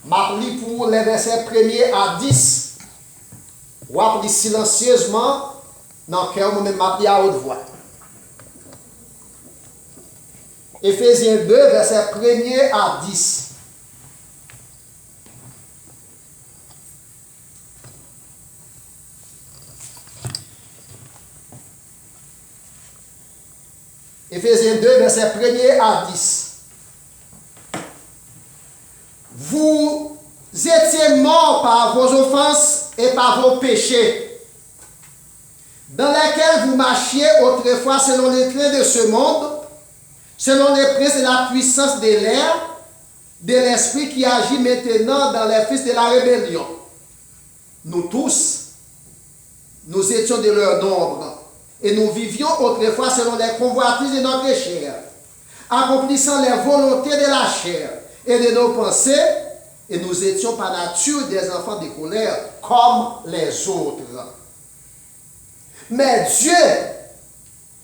m'a lu pour les versets 1er à 10. Ou appris silencieusement dans le cœur, moi-même m'a lu à haute voix. Éphésiens 2, versets 1er à 10. Éphésiens 2, verset 1er à 10. Vous étiez morts par vos offenses et par vos péchés, dans lesquels vous marchiez autrefois selon les traits de ce monde, selon les princes de la puissance de l'air, de l'esprit qui agit maintenant dans les fils de la rébellion. Nous tous, nous étions de leur nombre, et nous vivions autrefois selon les convoitises de notre chair, accomplissant les volontés de la chair et de nos pensées, et nous étions par nature des enfants de colère comme les autres. Mais Dieu,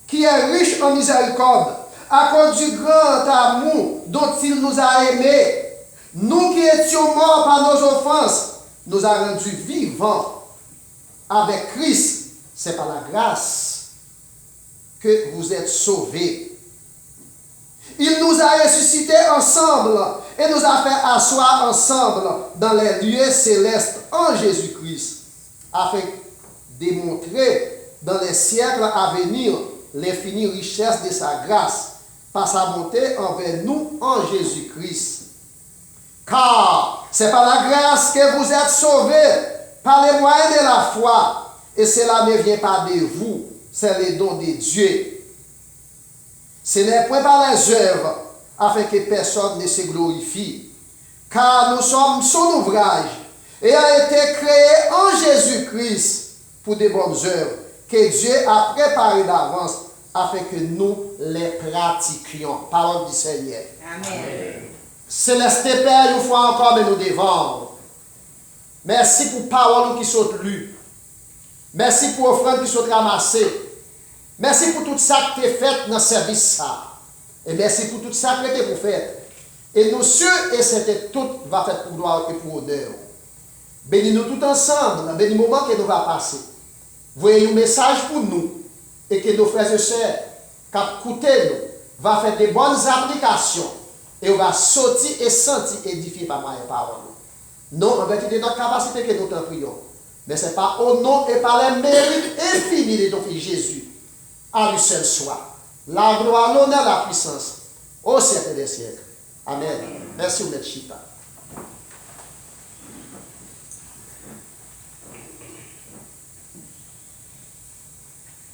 qui est riche en miséricorde, à cause du grand amour dont il nous a aimés, nous qui étions morts par nos offenses, nous a rendus vivants avec Christ. C'est par la grâce que vous êtes sauvés. Il nous a ressuscités ensemble et nous a fait asseoir ensemble dans les lieux célestes en Jésus-Christ, afin de démontrer dans les siècles à venir l'infinie richesse de sa grâce par sa bonté envers nous en Jésus-Christ. Car c'est par la grâce que vous êtes sauvés, par les moyens de la foi, et cela ne vient pas de vous, c'est le don de Dieu. Ce n'est point par les œuvres, afin que personne ne se glorifie. Car nous sommes son ouvrage, ayant été créés en Jésus-Christ pour de bonnes œuvres, que Dieu a préparées d'avance, afin que nous les pratiquions. Parole du Seigneur. Amen. Céleste Père, une fois encore, mais nous devons. Merci pour parole qui sont lues. Merci pour offrande qui sont ramassées. Merci pour tout ça que tu as fait dans le service. Et merci pour tout ça que tu as fait. Et nous sûrs et c'était tout va faire pour gloire et pour honneur. Bénis-nous tout ensemble, bénis le moment que nous va passer. Voyez un message pour nous. Et que nos frères et sœurs, qui écoutent nous, va faire des bonnes applications. Et on va sortir et sentir édifié par ma parole. Non, en vertu de notre capacité que nous t'en prions. Mais ce n'est pas au nom et par les mérites infinis de ton Fils Jésus. À lui seul soit la gloire, l'honneur, la puissance, au siècle des siècles. Amen. Merci, M. Chita.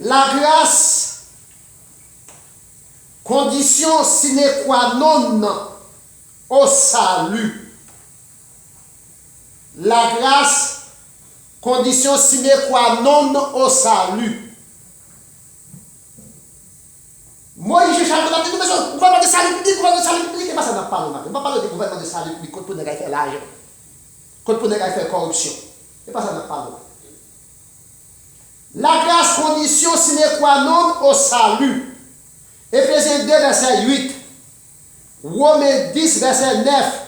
La grâce, condition sine qua non au salut. La grâce, condition sine qua non au salut. Moi, je cherche la gouvernement de salut public, gouvernement de salut public, et pas ça n'a pas le. On va parler du gouvernement de salut public contre pour ne faire l'argent, contre pour ne faire corruption. Et pas ça n'a pas le. La grâce condition sine qua non au salut. Éphésiens 2, verset 8. Romains 10, verset 9.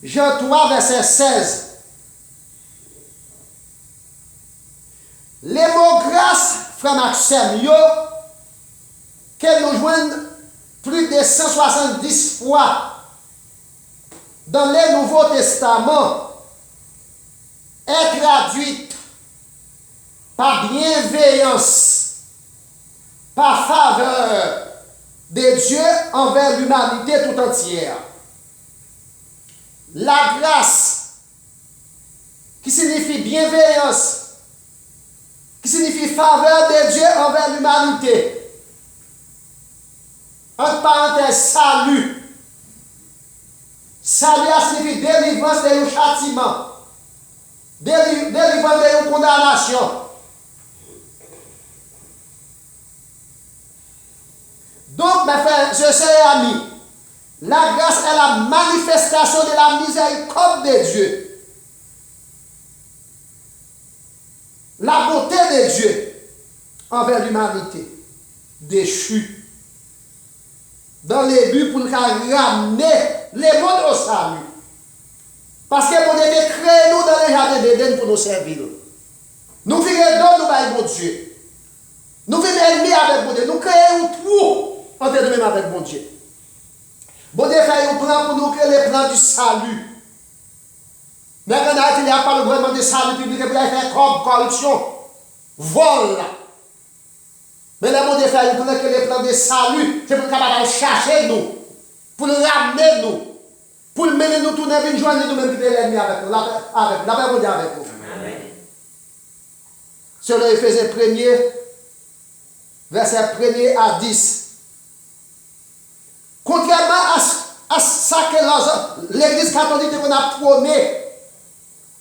Jean 3, verset 16. Les mots grâce, frère Maxime, qu'elle nous joignent plus de 170 fois dans le Nouveau Testament, est traduite par bienveillance, par faveur de Dieu envers l'humanité tout entière. La grâce, qui signifie bienveillance, qui signifie faveur de Dieu envers l'humanité. Entre parenthèses, salut. Salut a signifié délivrance de un châtiment. Délivrance de une condamnation. Donc, mes frères, je sais amis, la grâce est la manifestation de la miséricorde de Dieu. La bonté de Dieu envers l'humanité déchue. Dans les buts pour nous ramener les mondes au salut. Parce que bon Dieu a créé nous dans le jardin d'Éden pour nous servir. Nous vivons dans nous avec bon Dieu. Nous vivons ennemis avec bon Dieu. Nous créons un trou entre nous-mêmes avec bon Dieu. Bon Dieu fait un plan pour nous créer le plan du salut. Mais quand il n'y a pas le gouvernement de salut public, il a fait corruption, vol. Mais le bon Dieu fait un plan que le plan de salut, c'est pour capable chercher nous, pour le ramener nous, pour le mener nous tourner une journée nous-mêmes qui l'ennemi avec nous, la paix bon Dieu avec nous. Sur le Éphésiens 1er, verset 1er à 10. Contrairement à ça que l'Église catholique a prôné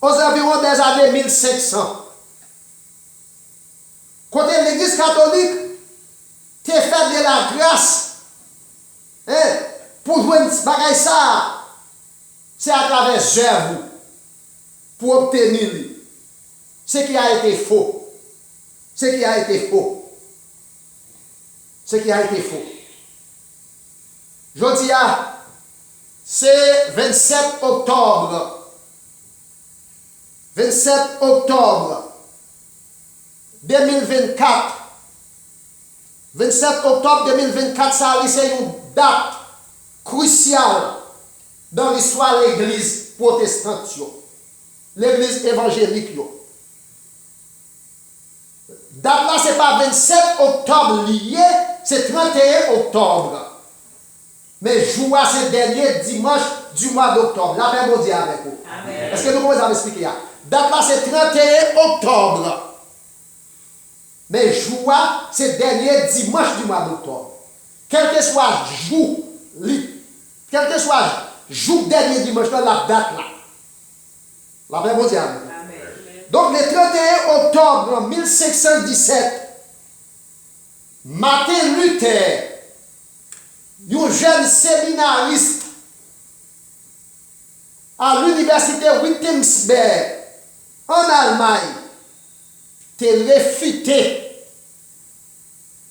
aux environs des années 1500. Quand l'Église catholique te fait de la grâce pour jouer bagaille ça, c'est à travers œuvres pour obtenir ce qui a été faux. Ce qui a été faux. Ce qui a été faux. Je dis, c'est 27 octobre. 27 octobre 2024. 27 octobre 2024, ça c'est une date cruciale dans l'histoire de l'église protestante, l'église évangélique. Date là, ce n'est pas 27 octobre lié, c'est 31 octobre. Mais jour c'est dernier dimanche du mois d'octobre. La paix bon Dieu avec vous. Est-ce que nous pouvons expliquer ça? Date là, c'est 31 octobre. Mais jour c'est dernier dimanche du mois d'octobre. Quel que soit jour, quel que soit jour dernier dimanche, la date là. La paix bon Dieu avec vous. Donc le 31 octobre 1517, Martin Luther, un jeune séminariste à l'université Wittenberg en Allemagne, te réfuté,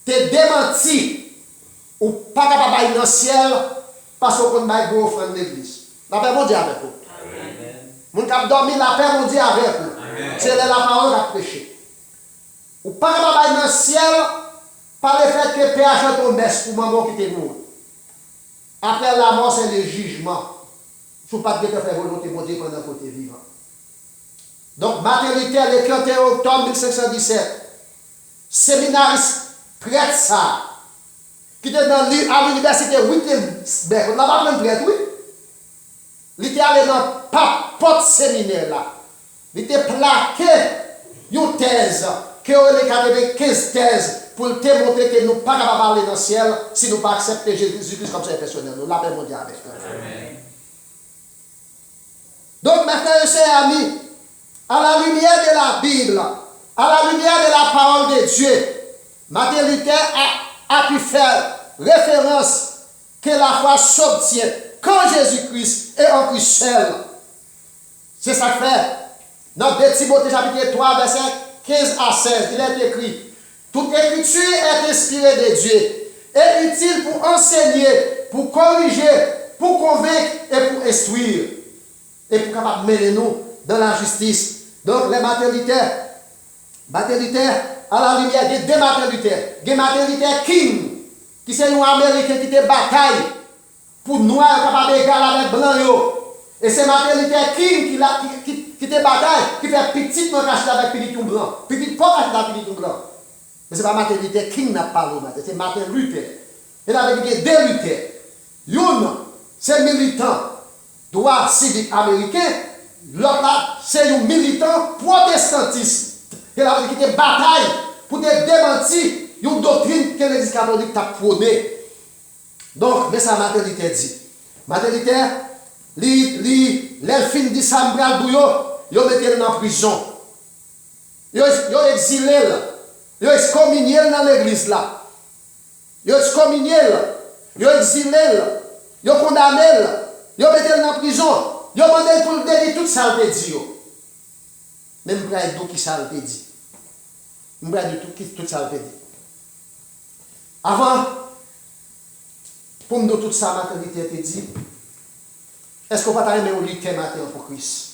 te démenti, ou pas capable d'aller dans le ciel parce qu'on a une offrande de l'église. La paix mon Dieu avec vous. Mon cap dormi, la paix mon Dieu avec vous. C'est la parole à prêcher. Ou pas capable d'aller dans le ciel par le fait que Père chante au messe pour maman qui était mort. Après la mort, c'est le jugement. Il ne faut pas te faire volonté pour Dieu pendant que tu es vivant. Donc, Martin Luther, le 31 octobre 1517, séminariste prêtre ça, qui était à l'université Wittenberg. On n'a pas même prêtre, oui. Il était allé dans le porte séminaire là. Il était plaqué une thèse, qui aurait les 15 thèses pour te montrer que nous ne sommes pas capables d'aller dans le ciel si nous ne pas accepter Jésus-Christ comme Seigneur personnel. Nous l'avons mondial avec nous. Donc, mes frères et sœurs amis, à la lumière de la Bible, à la lumière de la parole de Dieu, Martin Luther a pu faire référence que la foi s'obtient quand Jésus-Christ est en Christ seul. C'est ça que fait. Dans 2 Timothée chapitre 3, verset 15 à 16, il est écrit: toute écriture est inspirée de Dieu, est utile pour enseigner, pour corriger, pour convaincre et pour instruire, et pour capable mener nous dans la justice. Donc, les Martin Luther, à la lumière de deux Martin Luther, il y a Martin Luther King, qui c'est un Américain qui te bataille pour noir capable d'égal avec blanc. Et c'est Martin Luther King qui te bataille, qui fait petit non caché avec petit blanc, petit pas caché avec petit blanc. Mais ce n'est pas Martin Luther King qui n'a pas parlé, c'est Martin Luther. Il avait dit deux Luther. Une, c'est militant droit civique américain, l'autre là, c'est un militant protestantiste. Il avait dit qu'il était bataille pour te démentir une doctrine que l'Église catholique t'a prônée. Donc, mais ça Martin Luther dit. Martin Luther, l'elfine dit ça m'bral bouillot, il mettait en prison. Il exilé là. Il excommunié dans l'église là. Il excommunié là. Il exilé là. Il condamné là. Il mettait en prison. Il demandé pour le dire tout ça le dit. Même m'bral d'où qui ça le dit. M'bral de tout ça le dit. Avant pour me dire tout ça Martin Luther te dit, Est-ce qu'on va t'aimer au lutter maintenant pour Christ?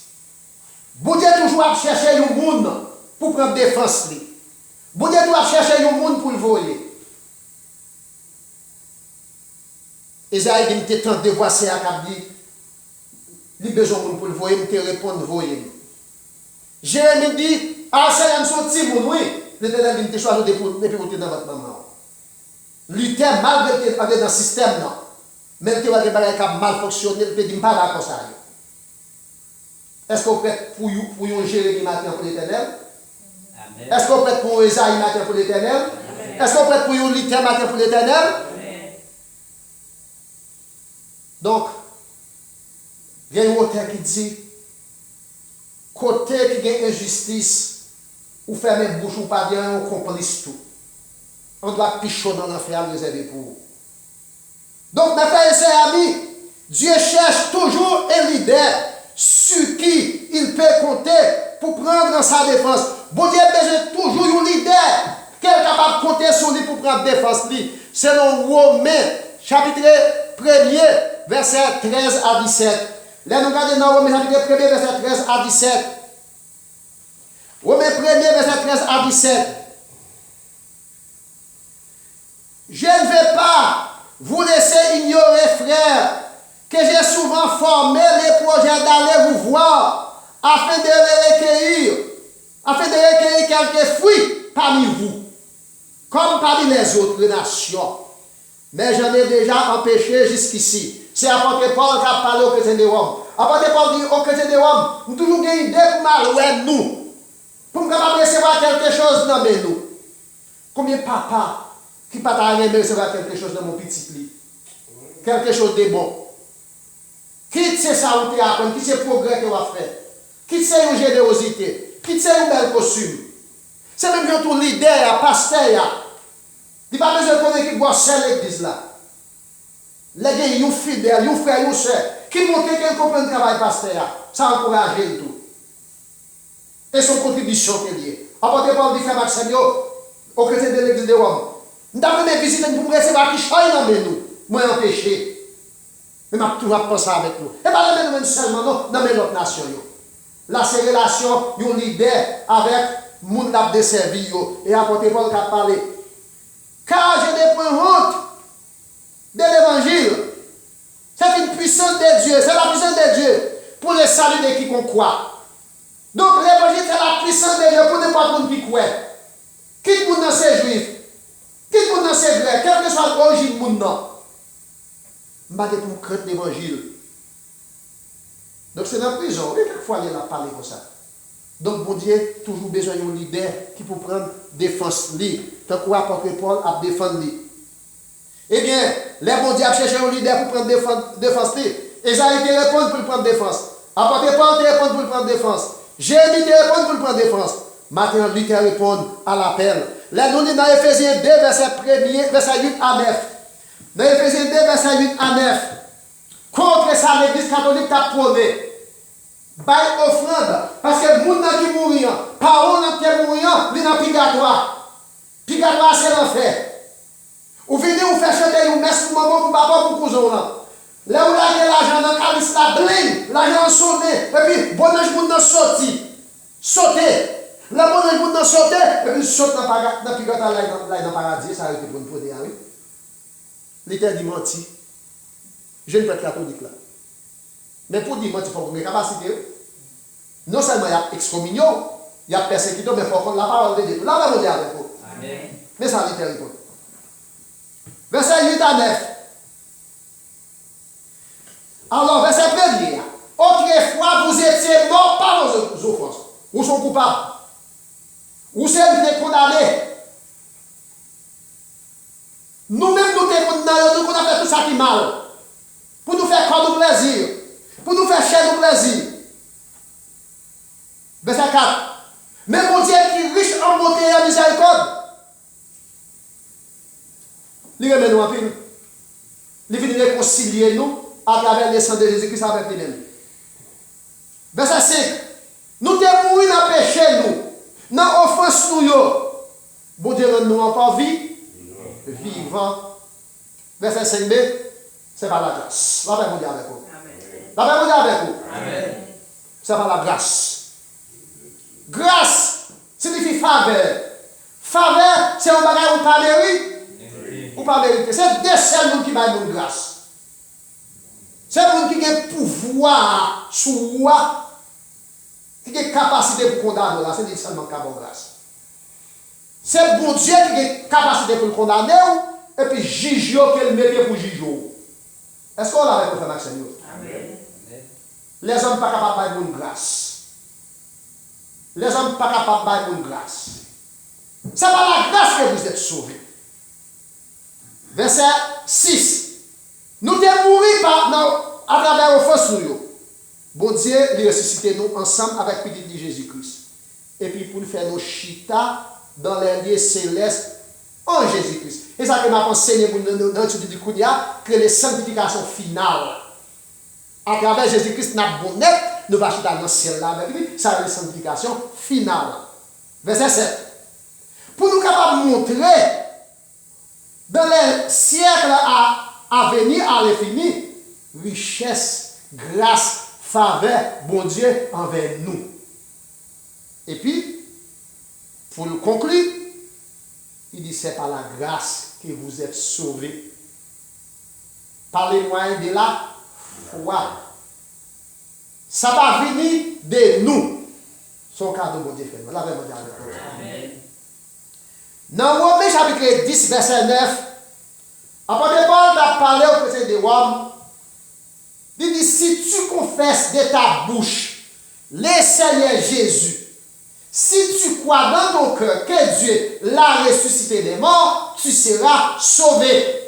Bon Dieu toujours à chercher un monde pour prendre défense. Bon Dieu toujours à chercher un monde pour le voler. Esaïe dit, il tente de voir ça, il dit, il a besoin pour le voyer, il te répond, voyer. Jérémie dit, ah, c'est un petit monde, oui. L'Éternel dit, il te choisit de pour dans votre maman. Lutter malgré dans le système, non. Même si vous avez mal fonctionné, il peut dire, pas d'accord ça. Est-ce qu'on peut pour un Jérémie matin pour l'Éternel? Est-ce qu'on peut pour un Esaïe matin pour l'Éternel? Est-ce qu'on peut pour un lutter matin pour l'Éternel? Donc, il y a un auteur qui dit, côté qui a injustice, ou fermer bouche ou pas bien, on complice tout. On doit pichonner dans l'enfer réservé pour vous. Donc, mes frères et sœurs amis, Dieu cherche toujours un leader sur qui il peut compter pour prendre en sa défense. Bon Dieu a besoin toujours un leader qui est capable de compter sur lui pour prendre défense. Selon Romains, chapitre 1er, verset 13 à 17. Là, nous regardons dans Romains, chapitre 1er, verset 13 à 17. Romains 1er, verset 13 à 17. Je ne vais pas vous laisser ignorer, frères, que j'ai souvent formé les projets d'aller vous voir afin de recueillir quelques fruits parmi vous, comme parmi les autres nations. Mais j'en ai déjà empêché jusqu'ici. C'est apôtre Paul qui a parlé aux chrétiens de Rome. Apôtre Paul dit aux chrétiens de Rome, nous toujours une idée pour mal nous, pour nous recevoir quelque chose dans nous. Combien de papa qui ne peut pas recevoir quelque chose dans mon petit lit? Quelque chose de bon. Quitte c'est ça où tu apprends, quitte c'est progrès que tu vas faire. Quitte c'est une générosité, quitte c'est un bel costume. C'est même que ton leader, pasteur, il n'a pas besoin de connaître qui boit seul l'église là. Les gens, ils sont fidèles, ils sont frères, ils sont sœurs, qui montrent qu'ils comprennent le travail pasteur, ça encourage le tout. Et son contribution qui est liée. Apôtre Paul dit, frère Maxime, au chrétien de l'église de Rome, nous avons mes visites pour me recevoir qui choisit dans nous, moi empêché. Mais je vais toujours penser avec nous. Et pas même seulement non, dans l'autre nation. Là, c'est relation, un leader avec le monde qui a desservi. Et apôtre Paul qui a parlé. Car je n'ai point honte de l'évangile. C'est une puissance de Dieu. C'est la puissance de Dieu pour le salut de quiconque croit. Donc l'évangile, c'est la puissance de Dieu pour n'importe qui croit. Quitte monde dans ces juifs. Quitte monde dans ces grecs. Quelle que soit l'origine du monde. Je ne vais pas pour craindre l'évangile. Donc c'est dans la prison. Et quelquefois, il a parlé comme ça. Donc, bon Dieu, toujours besoin d'un leader qui peut prendre défense. Tant qu'on apporte Paul à défendre lui. Eh bien, les bon Dieu a cherché un leader pour prendre défense. Esaïe te répond pour prendre défense. Apôtre Paul te répond pour prendre défense. Jérémie te répond pour prendre défense. Maintenant, lui te répond à l'appel. Là, nous sommes dans Ephésiens 2, verset 8 à 9. Dans Ephésiens 2, verset 8 à 9. Contre ça, l'église catholique t'a prôné. Bail offrande. Parce que le monde qui mourit, parole qui mourit, il est dans le purgatoire. Purgatoire, c'est l'enfer. Ou venez vous faire chanter une messe pour maman, pour papa, pour cousin. Là où il y a l'argent dans le calice, la bling, l'argent sonné. Et puis, bon ange, vous sorti. Sauter. La bonne ange, vous sauter. Et puis, saute dans le purgatoire, là, dans le paradis. Ça a été pour nous poser, oui. L'Éternel dit menti. Je ne peux pas catholique là. Mais pour dire menti, il faut avoir une capacité. Non seulement il y a excommunion, il y a persécution, mais il faut prendre la parole de Dieu. Là, on va dire avec vous. Amen. Mais ça, l'Éternel répond. Verset 8 à 9. Alors, verset 1er. Autrefois, vous étiez morts par vos offenses. Vous sont coupables. Vous êtes condamnés. Nous-mêmes, nous sommes condamnés, nous avons fait tout ça qui est mal. Pour nous faire corps de plaisir. Pour nous faire chair de plaisir. Verset 4. Mais mon Dieu qui est riche en bonté et en miséricorde. Il remet nous en pile. Il vient réconcilier nous à travers le sang de Jésus-Christ avec lui-même. Verset 5. Nous sommes mourir dans le péché, nous. Dans l'offense, nous. Bon Dieu rend nous encore vie. Vivant. Verset 5b. C'est par la grâce. La paix vous dit avec vous. La paix mondiale avec vous. Amen. Ça va la grâce. Grâce signifie faveur. Faveur, c'est un bagage ou pas mérite. Ou pas mérite. C'est des seuls qui baillent une grâce. C'est le monde qui a pouvoir sur moi, qui a capacité pour condamner, c'est seulement qu'à bonne grâce. C'est bon Dieu qui a capacité pour le condamner et puis juger qu'il met pour juger. Est-ce qu'on l'a avec le frère Maxime? Amen. Les hommes ne sont pas capables de bonne grâce. Les hommes ne sont pas capables de bonne grâce. C'est par la grâce que vous êtes sauvés. Verset 6. Nous sommes morts à travers l'offense nous. Bon Dieu, il ressuscité nous ensemble avec petit Jésus-Christ. Et puis pour faire nos chita dans les lieux célestes en Jésus-Christ. Et ça que m'a enseigné dans l'étude du Kounia, que les sanctifications finales. À travers Jésus-Christ, notre bonnet, nous va chita dans le ciel là avec lui. Ça c'est la sanctification finale. Verset 7. Pour nous capables de montrer dans les siècles à venir, à l'infini, richesse, grâce, faveur, bon Dieu envers nous. Et puis, pour le conclure, il dit c'est par la grâce que vous êtes sauvés. Par les moyens de la foi. Ça va venir de nous. Son cadeau, bon Dieu, fait. La vraie mondiale. Dans Romains chapitre 10, verset 9, apôtre Paul a parlé au chrétien de Rome. Il dit, si tu confesses de ta bouche le Seigneur Jésus, si tu crois dans ton cœur que Dieu l'a ressuscité des morts, tu seras sauvé.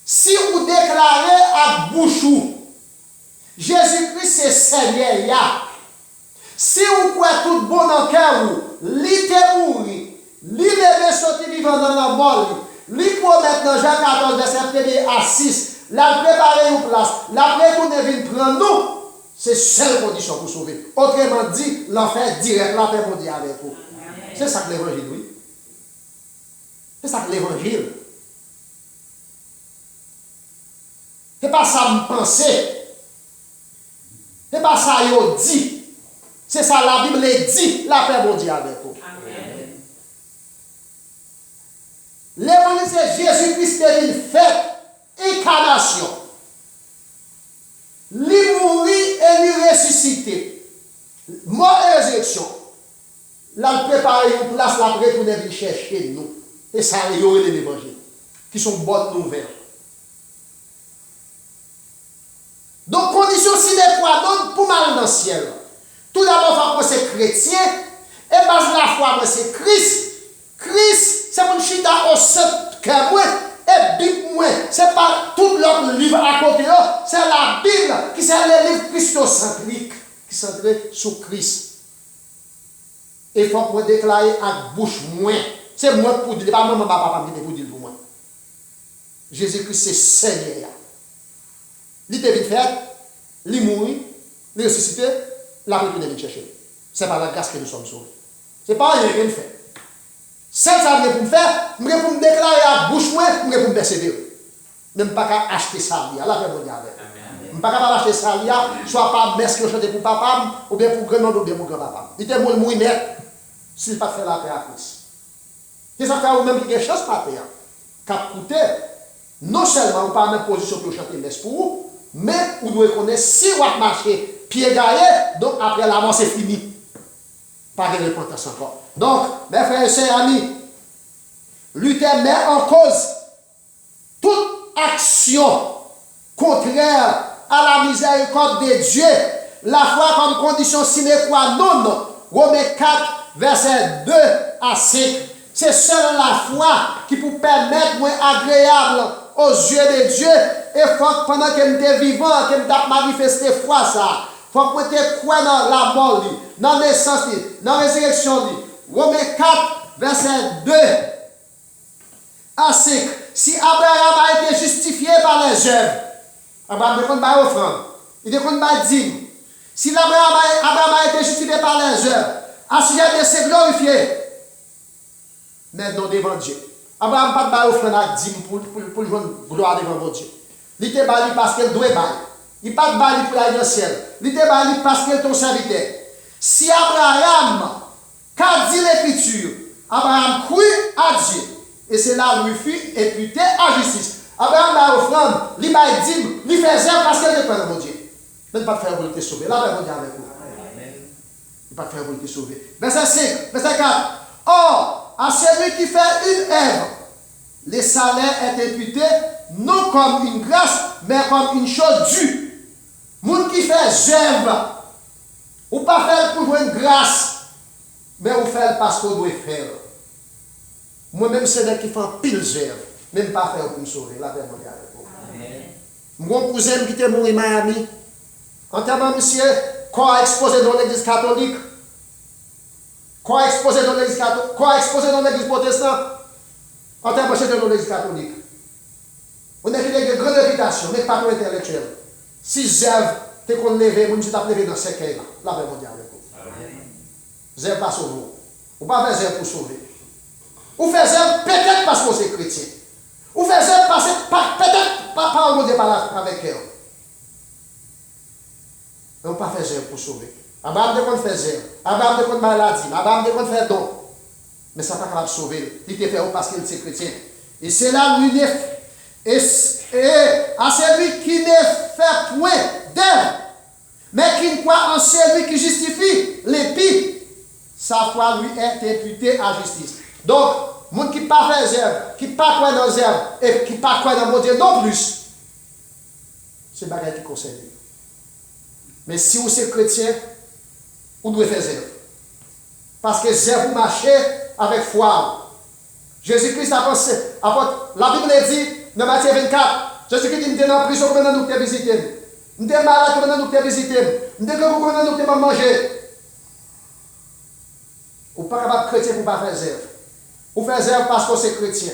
Si vous déclarez à bouche, Jésus-Christ c'est Seigneur, si vous croyez tout bon dans le cœur, lui te mourir, lui lever sortir vivant dans la mort, lui promettre dans Jean 14, verset 1 à 6, la préparer une place, la prétourner vient prendre nous, c'est seule condition pour sauver. Autrement dit, l'enfer direct, la paix mondiale avec vous. C'est ça que l'évangile, oui. C'est ça que l'évangile. C'est pas ça me penser. C'est pas ça yo dit. C'est ça la Bible dit, la paix mondiale avec vous. L'évangile, c'est Jésus-Christ qui est une fête, incarnation. Lui mourir et lui ressusciter. Mort et résurrection. Là, préparer une place, la retourner venir chercher nous. Et ça, il y aurait l'évangile. Qui sont bonnes nouvelles. Donc, condition sine qua non pour mal dans le ciel. Tout d'abord, il faut c'est chrétien. Et base la foi, c'est Christ. Christ, c'est mon chita au seul cœur, et Bible, c'est pas tout l'autre livre à côté, c'est la Bible qui c'est le livre christocentrique, qui est centré sur Christ. Et il faut que je déclare à bouche moins. C'est moi pour dire, pas maman, papa, pour dire pour moi. Jésus-Christ, c'est Seigneur. Il était vite fait, il mourit, il ressuscité, la retourne de chercher. C'est par la grâce que nous sommes sauvés. Ce n'est pas rien qu'il fait. C'est ça que je peux faire, je peux me déclarer à bouche moins, je peux me persévérer. Même pas qu'à acheter ça, là, la paix mondiale. Je ne peux pas acheter ça, soit par messe que je chante pour papa, ou bien pour grand-maman, ou bien pour grand-papa. Il était mourir net, s'il pas fait la paix à Christ. C'est ça que vous-même qui avez chance par terre. Cap coûter, non seulement vous pas en même position pour chanter messe pour vous, mais vous devez connaître si vous marchez pied gaillé, donc après la mort c'est fini. Pas de repentance encore. Donc, mes frères et sœurs, amis, Luther met en cause toute action contraire à la miséricorde de Dieu, la foi comme condition sine qua non. Romains 4, verset 2 à 5. C'est seule la foi qui peut permettre moins agréable aux yeux de Dieu. Et faut que pendant que nous sommes vivants, que nous avons manifesté foi, ça. Faut que nous croyons dans la mort, dans la naissance, dans la résurrection. Romains 4, verset 2 à 5. Si Abraham a été justifié par les œuvres, Abraham ne compte pas offrande, il ne compte pas dîme. Si Abraham a été justifié par les œuvres, à sujet de se glorifier, maintenant devant Dieu. Abraham n'a pas offrande à dîme pour jouer gloire devant Dieu. Il était bali parce qu'il doit bailler. Il n'a pas de bali pour aller dans le ciel. Il te bali parce qu'il est ton serviteur. Si Abraham, qu'a dit l'Écriture, Abraham crut à Dieu. Et c'est là lui fut imputé à justice. Abraham l'a offrande, il m'a dit, il faisait parce qu'il était dans mon Dieu. Mais il ne pas faire pour te sauver. Là, on dit avec vous. Il ne pas faire pour te sauver. Verset 5, verset 4. Or, à celui qui fait une œuvre, le salaire est imputé non comme une grâce, mais comme une chose due. Moun qui fait œuvre, ou pas faire pour jouer une grâce, mais ou faire parce qu'on doit faire. Moi-même, c'est là qui fait pile œuvre, même pas faire pour me sauver. Là, ben, mon cousin qui était mort en Miami, en termes de monsieur, quoi exposé dans l'église catholique, quoi exposé dans l'église catholique, quoi exposé dans l'église protestante, en termes de dans l'église catholique. On a une grande réputation, mais pas pour intellectuel. Si Zèv, t'es qu'on levé, moi je t'ai levé dans ce cas-là. Là, ben, mon diable. Zèv pas sauvé. Ou pas faire Zèv pour sauver. Ou faire Zèv peut-être parce que c'est chrétien. Ou faire Zèv parce que peut-être pas au monde avec elle. On ne peut pas faire Zèv pour sauver. Abraham de qu'on fait Zèv. Abraham de qu'on maladie. Abraham de qu'on fait don. Mais ça n'est pas capable de sauver. Il te fait parce qu'il est chrétien. Et c'est là lui et à celui qui ne fait point d'œuvre, mais qui croit en celui qui justifie l'épître, sa foi lui est imputée à justice. Donc, monde qui ne pas fait œuvre, qui ne pas croit dans les œuvres, et qui ne pas croit dans mon Dieu non plus, c'est bagage qui concerne. Mais si vous êtes chrétien, vous devez faire œuvre. Parce que œuvre vous marchez avec foi. Jésus-Christ a pensé, la Bible dit, dans Matthieu 24, Jésus-Christ dit, dans la prison, pendant nous te visiter. Nous sommes malades, pendant nous te visiter. Nous sommes pendant nous te manger. Ou pas capable de chrétien pour ne pas faire zèbre. Ou faire zèbre parce que c'est chrétien.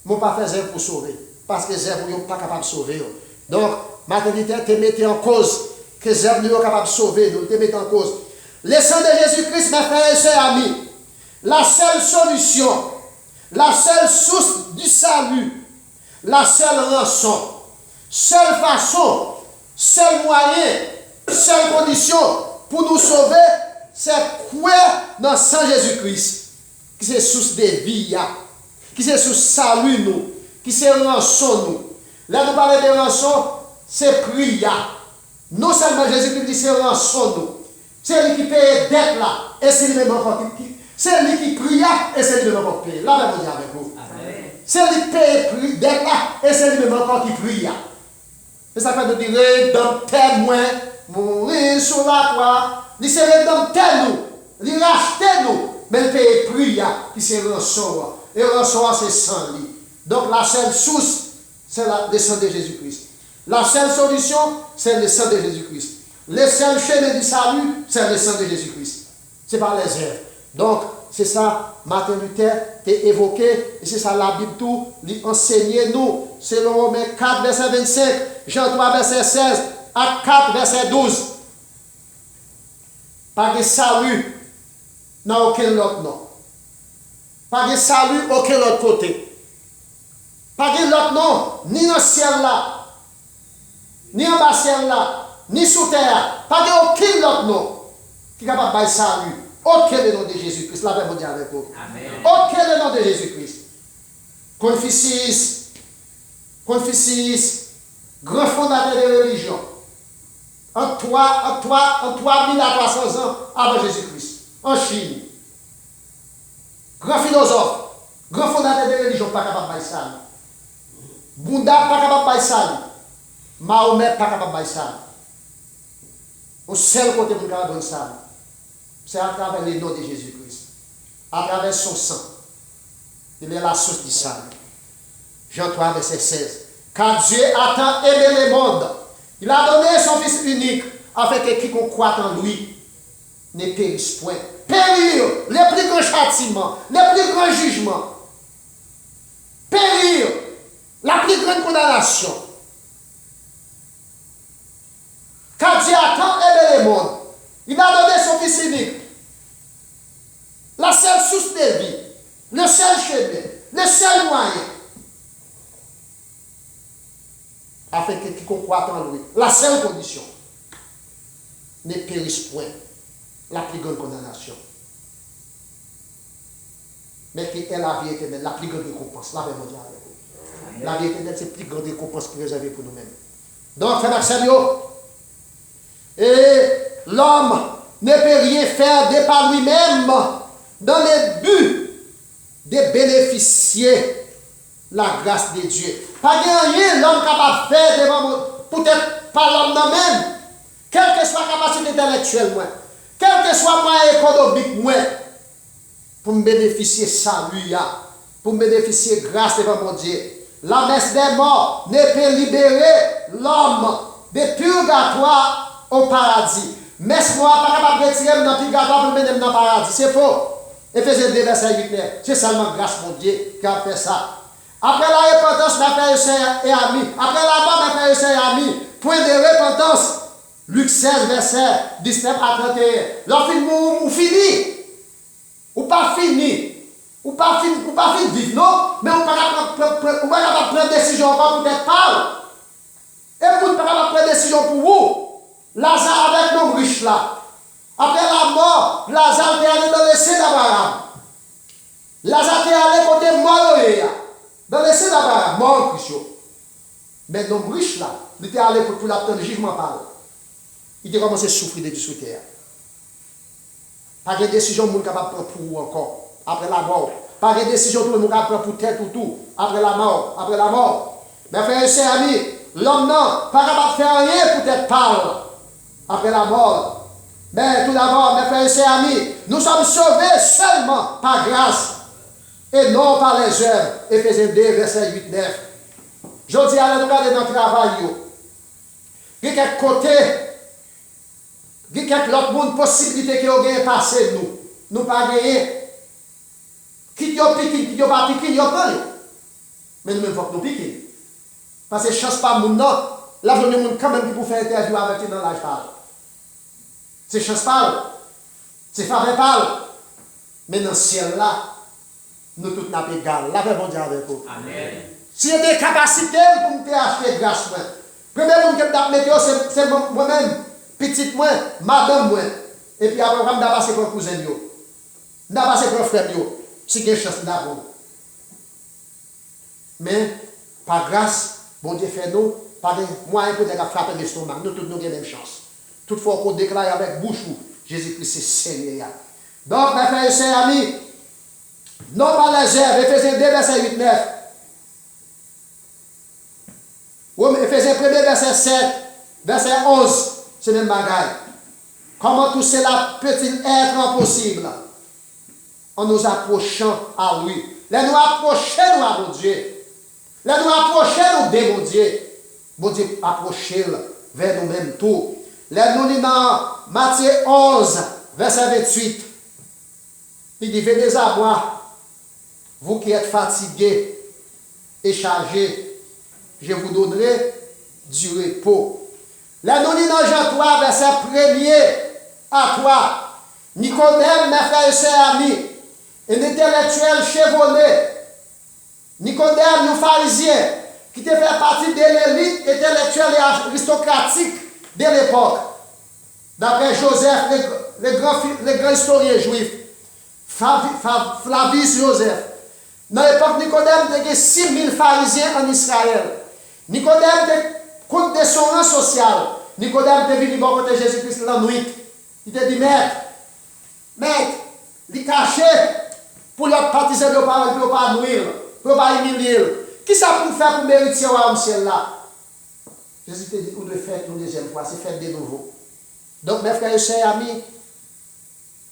Mais pas faire zèbre pour sauver. Parce que zèbre, vous n'êtes pas capable de sauver. Donc, maternité, te mettez en cause que zèbre n'est pas capable de sauver. Nous te mettez en cause. Le sang de Jésus-Christ, mes frères et sœurs amis, la seule solution, la seule source du salut, la seule rançon, seule façon, seul moyen, seule condition pour nous sauver, c'est quoi dans le sang Jésus-Christ, qui c'est source de vie, qui c'est source salut nous, qui c'est rançon nous. Là nous parlons de rançon, c'est prière. Non seulement Jésus-Christ dit c'est rançon nous, c'est lui qui paye dette là, et c'est lui-même encore qui c'est lui qui prie et c'est lui-même encore qui paye. Là, je vais vous dire avec vous. C'est lui qui paye dette là, et c'est lui-même encore qui prie. C'est ça que nous dit rédempteur moi, mourir sur la croix. Il s'est rédempteur nous, il racheté nous, mais il paye prie qui c'est rançon. Et rançon c'est sang lui. Donc la seule source, c'est le sang de Jésus-Christ. La seule solution, c'est le sang de Jésus-Christ. Le seul chemin du salut, c'est le sang de Jésus-Christ. Ce n'est pas les œuvres. Donc, c'est ça, Martin Luther t'a évoqué, et c'est ça la Bible tout, lui enseigner nous, selon Romains 4, verset 25, Jean 3, verset 16, Actes 4, verset 12. Pas de salut dans aucun autre nom. Pas de salut aucun autre côté. Pas de l'autre nom, ni dans le ciel là, ni en bas ciel là, ni sous terre. Pas de aucun autre nom qui est capable de salut. Aucun le nom de Jésus-Christ. La Bible dit avec vous. Aucun le nom de Jésus-Christ. Confucius, grand fondateur de religion. En 3000 à 300 ans avant Jésus-Christ. En Chine. Grand philosophe. Grand fondateur de religion, pas capable de salut. Bouddha, pas capable de salut. Mahomet, pas capable de salut. Au seul côté pour capable de salut. C'est à travers le nom de Jésus-Christ. À travers son sang. Il est la source du salut. Jean 3, verset 16. Car Dieu a tant aimé le monde. Il a donné son Fils unique afin que quiconque croit en lui ne périsse point. Périr, le plus grand châtiment, le plus grand jugement. Périr, la plus grande condamnation. Car Dieu a tant aimé le monde. Il a donné son Fils unique. La seule source de vie. Le seul chemin. Le seul moyen. afin que quiconque croit en lui, la seule condition, ne périsse point, la plus grande condamnation. Mais qui est la vie éternelle, la plus grande récompense, la vie mondiale. La vie éternelle, c'est la plus grande récompense réservée pour nous-mêmes. Donc, frère Maxime, et l'homme ne peut rien faire de par lui-même dans le but de bénéficier la grâce de Dieu. Pas rien l'homme capable de faire devant peut-être pas l'homme même, quelle que soit la capacité intellectuelle, moi, quel que soit le moyen économique, moi, pour me bénéficier de salut, pour me bénéficier de grâce devant mon Dieu. La messe des morts ne peut libérer l'homme de purgatoire au paradis. Messe noire pas capable de retirer dans le purgatoire pour me mener dans le paradis. C'est faux. Éphésiens 2, verset 8. C'est seulement grâce mon Dieu qui a fait ça. Après la repentance, mes frères et amis, après la mort, mes frères et amis, point de repentance. Luc 16, verset 19 à 31. Lorsqu'il ou fini, ou pas fini, ou pas fini de vivre, non, mais on ne peut pas prendre décision encore pour être parle. Et vous ne pouvez pas prendre décision pour vous. Lazare avec nos riches là. Après la mort, Lazare est allé dans le sein d'Abraham. Lazare est allé côté mort dans le sein d'Abraham, mort Christ. Mais nos riches là, il était allé pour l'attendre jugement par. Il a commencé à souffrir de tout terre. Pas de décision que vous capable de prendre pour vous encore, après la mort. Pas de décision que vous capable de prendre pour tête ou tout, après la mort. Après la mort. Mes frères et sœurs amis, l'homme non, pas capable de faire rien pour être parle après la mort. Mais tout d'abord, mes frères et sœurs amis, nous sommes sauvés seulement par grâce et non par les œuvres. Éphésiens 2, verset 8, 9. Je dis à nous regarder dans le travail. Il y a quelques côtés. Il y a quelques autres possibilités qui ont passé nous. Nous pas gagné. Qui y a piqué, qui y a pas piqué, il y a pas. Mais nous même faut que nous piquons. Parce que chance pas moun non. Là, je ne quand même qui pour faire interview avec eux dans l'âge parle. C'est chance pas. C'est faveur parle. Mais dans le ciel là, nous tous n'avons pas égal. La paix bon Dieu avec vous. Amen. Si y a des capacités pour me acheter grâce, moi. Premier monde que je c'est moi-même. Petite moi, madame moi. Et puis après, je vais passer pour un cousin. Je vais passer pour un frère. Si il y a une chance d'avoir. Mais, par grâce, bon Dieu fait nous, par des moyens pour frapper l'estomac. Nous tous nous avons la même chance. Toutefois, qu'on déclare avec bouche, Jésus-Christ c'est Seigneur. Donc, mes frères et sœurs amis, non pas les œuvres, Éphésiens 2, verset 8, 9. Éphésiens 1, verset 7, verset 11. C'est le même bagaille. Comment tout cela peut-il être impossible? En nous approchant à lui. Là nous approcher nous à mon Dieu. Là nous approcher nous de mon Dieu. Mon Dieu approcher vers nous-mêmes tout. Là nous lisons dans Matthieu 11, verset 28. Il dit, venez à moi, vous qui êtes fatigués et chargés, je vous donnerai du repos. Là, nous lisons dans Jean 3, verset 1er à 3. Nicodème, mes frères et sœurs amis, un intellectuel chevronné. Nicodème, un pharisien, qui fait partie de l'élite intellectuelle et aristocratique de l'époque. D'après Joseph, le grand historien juif, Flavius Joseph. Dans l'époque, Nicodème avait 6000 pharisiens en Israël. Nicodème était compte de son rang social. Nicodème était venu bon côté Jésus-Christ la nuit. Il te dit, maître, il caché pour l'autre partisan de parole, pour ne pas nuire, pour ne pas humilier. Qui ça pour faire pour mériter au ciel là? Jésus te dit, vous devez faire une deuxième fois, c'est faire de nouveau. Donc, mes frères et sœurs amis,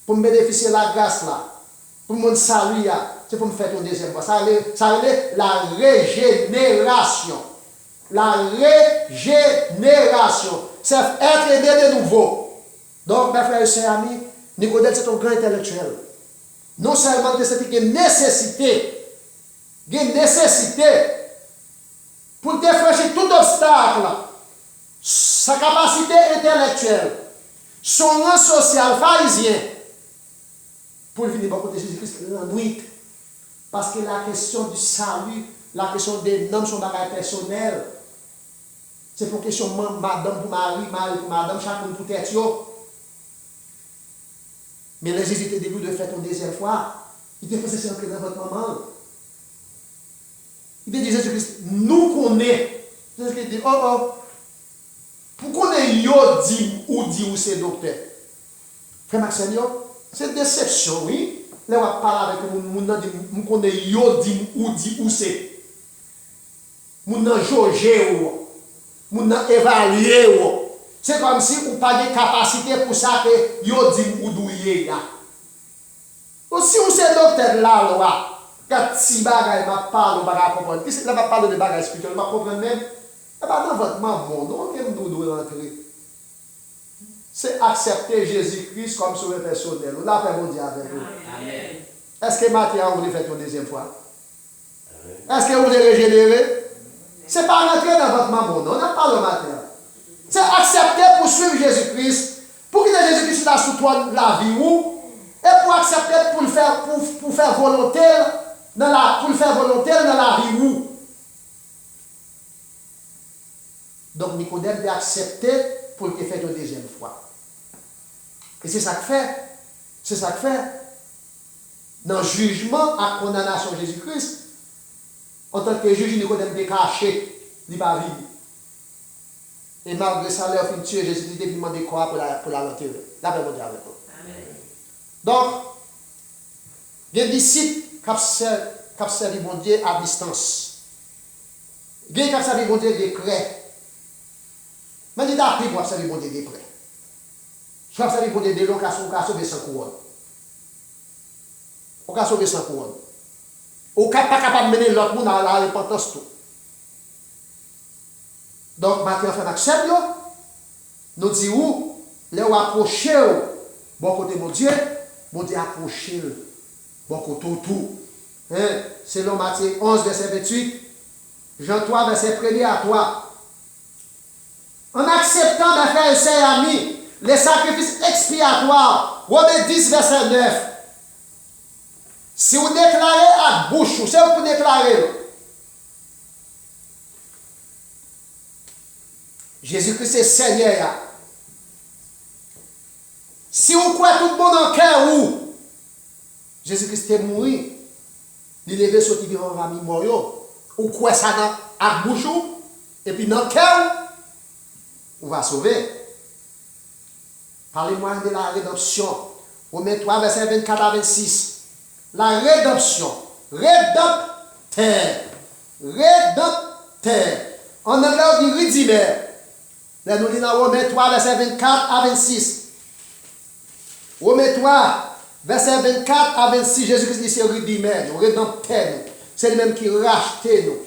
pour me bénéficier de la grâce là, pour mon salut, c'est pour me faire une deuxième fois. Ça veut la régénération. La régénération. C'est être aidé de nouveau. Donc, mes frères et sœurs amis, Nicodème, c'est un grand intellectuel. Non seulement c'est une nécessité, pour défraîchir tout obstacle, sa capacité intellectuelle, son rang social pharisien, pour venir à côté de Jésus-Christ la nuit. Parce que la question du salut, la question des noms sont bagage personnel. C'est pour question madame pour mari, mari pour madame, chacun pour tête. Mais les Jésus étaient début de faire une deuxième fois. Il était censé entrer dans votre maman. Il dit Jésus-Christ, nous connaissons. Jésus-Christ dit, oh, pourquoi on est yo dit ou c'est docteur? Frère Maxime, c'est déception, oui. Là, on va parler avec nous, nous connaissons yo dit ou c'est. Nous n'avons jaugé ou, nous n'avons évalué ou. C'est comme si vous n'avez pas de capacité pour ça que yo dit ou douye. Si vous êtes docteur là, quand si bagay m'a parlé, vous allez comprendre. Qu'est-ce que va parler de bagay spirituel, vous allez comprendre même. Et pas dans votre maman, non, que nous devons rentrer. C'est accepter Jésus-Christ comme sauveur personnel. Vous l'avez fait bon Dieu avec vous. Amen. Est-ce que Matthieu a voulu faire une deuxième fois? Est-ce que vous voulez régénérer? Ce n'est pas rentrer dans votre maman, non, on n'a pas le matin. C'est accepter pour suivre Jésus-Christ, pour qu'il ait Jésus-Christ là sous toi la vie ou, et pour accepter pour le faire, pour faire volontaire dans la vie où. Donc Nicodème a accepté pour le faire une deuxième fois. Et c'est ça que fait. C'est ça que fait. Dans le jugement à condamnation de Jésus-Christ, en tant que juge, Nicodème est caché, il n'est pas vivre. Et malgré ça, leur fin tuer Jésus-Christ, il demande quoi pour la l'enterrer. La paix avec vous. Donc, il y a des disciples qui ont servi mon Dieu à distance. Il y a qui ont servi mon Dieu de près. Mais il y a des qui ont servi mon Dieu de près. Je vais servir mon Dieu de location, on va sauver sans couronne. On va sauver sans couronne. On n'est pas capable de mener l'autre monde à la repentance tout. Donc, maintenant, on fait accepter, nous disons, là où approcher, bon côté mon Dieu approcher, bon côté tout. Hein? Selon Matthieu 11, verset 28, Jean 3, verset 1er à toi. En acceptant, mes frères et sœurs amis, les sacrifices expiatoires, Romains 10, verset 9. Si vous déclarez à bouche, c'est vous déclarez. Jésus-Christ est Seigneur. Si vous croyez tout le monde en cœur, où Jésus-Christ est mort, il est levé sur qui vivant famille mort, ou croyez ça dans la bouche, et puis dans le cœur, on va sauver. Parlez-moi de la rédemption. Romains 3, verset 24 à 26. La rédemption. Rédempteur. En anglais, on dit redeemer. Là, nous lisons Romains 3, verset 24 à 26. Romains 3, verset 24 à 26. Jésus-Christ dit c'est redeemer, rédempteur. C'est lui-même qui rachète nous.